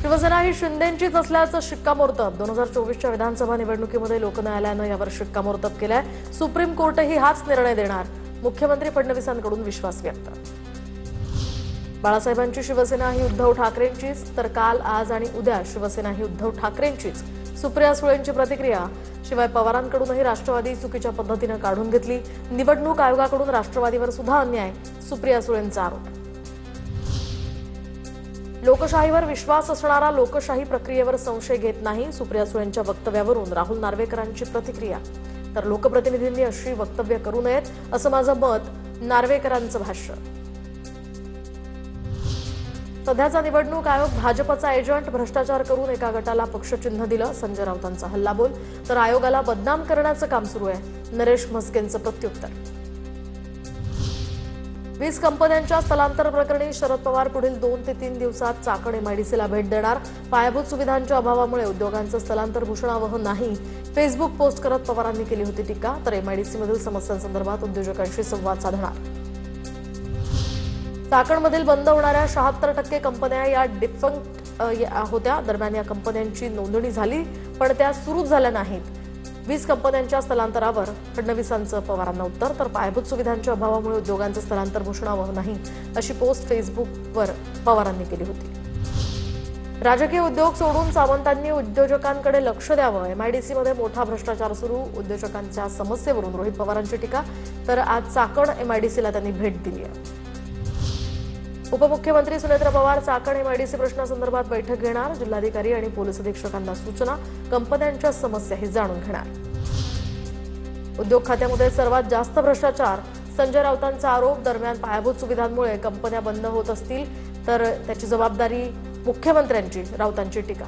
शिवसेना ही शिंदेंचीच असल्याचं शिक्कामोर्तब 2024च्या विधानसभा निवडणुकीमध्ये लोकन्यायालयानं यावर शिक्कामोर्तब केलाय। सुप्रीम कोर्टही हाच निर्णय देणार, मुख्यमंत्री फडणवीसांकडून विश्वास व्यक्त। बाळासाहेबांची शिवसेना ही उद्धव ठाकरेंचीच, तर काल आज आणि उद्या शिवसेना ही उद्धव ठाकरेंचीच, सुप्रिया सुळेंची प्रतिक्रिया। शिवाय पवारांकडूनही राष्ट्रवादी चुकीच्या पद्धतीने काढून घेतली, निवडणूक आयोगाकडून राष्ट्रवादीवर सुद्धा अन्याय, सुप्रिया सुळेंचा आरोप। लोकशाहीवर विश्वास असणारा लोकशाही प्रक्रियेवर संशय घेत नाही, सुप्रिया सुळेंच्या वक्तव्यावरून राहुल नार्वेकरांची प्रतिक्रिया। तर लोकप्रतिनिधींनी अशी वक्तव्य करू नयेत असं माझं मत, नार्वेकरांचं भाष्य। सध्याचा निवडणूक आयोग भाजपचा एजंट, भ्रष्टाचार करून एका गटाला पक्षचिन्ह दिलं, संजय राऊतांचा हल्लाबोल। तर आयोगाला बदनाम करण्याचं काम सुरू आहे, नरेश म्हस्केंचं प्रत्युत्तर। 20 कंपन्यांच्या स्थलांतर प्रकरणी शरद पवार पुढील 2 ते 3 दिवसात चाकण एमआयडीसीला भेट देणार। पायाभूत सुविधांच्या अभावामुळे उद्योगांचं स्थलांतर भूषणावह नाही, फेसबुक पोस्ट करत पवारांनी केली होती टीका। तर एमआयडीसीमधील समस्यांसंदर्भात उद्योजकांशी संवाद साधणार। चाकणमधील बंद होणाऱ्या 76% कंपन्या या डिफंक्ट होत्या। दरम्यान या कंपन्यांची नोंदणी झाली, पण त्या सुरू झाल्या नाहीत। 20 कंपन्यांच्या स्थलांतरावर फडणवीसांचं पवारांना उत्तर। तर पायाभूत सुविधांच्या अभावामुळे उद्योगांचं स्थलांतर भूषणावह नाही, अशी पोस्ट फेसबुकवर पवारांनी केली होती। राजकीय उद्योग सोडून सावंतांनी उद्योजकांकडे लक्ष द्यावं, एमआयडीसीमध्ये मोठा भ्रष्टाचार सुरू, उद्योजकांच्या समस्येवरून रोहित पवारांची टीका। तर आज चाकण एमआयडीसीला त्यांनी भेट दिली आहे। उपमुख्यमंत्री सुनेत्र पवार चाकण एमआयडीसी प्रश्नासंदर्भात बैठक घेणार, जिल्हाधिकारी आणि पोलीस अधीक्षकांना सूचना, कंपन्यांच्या समस्याही जाणून घेणार। उद्योग खात्यामध्ये सर्वात जास्त भ्रष्टाचार, संजय राऊतांचा आरोप। दरम्यान पायाभूत सुविधांमुळे कंपन्या बंद होत असतील तर त्याची जबाबदारी मुख्यमंत्र्यांची, राऊतांची टीका।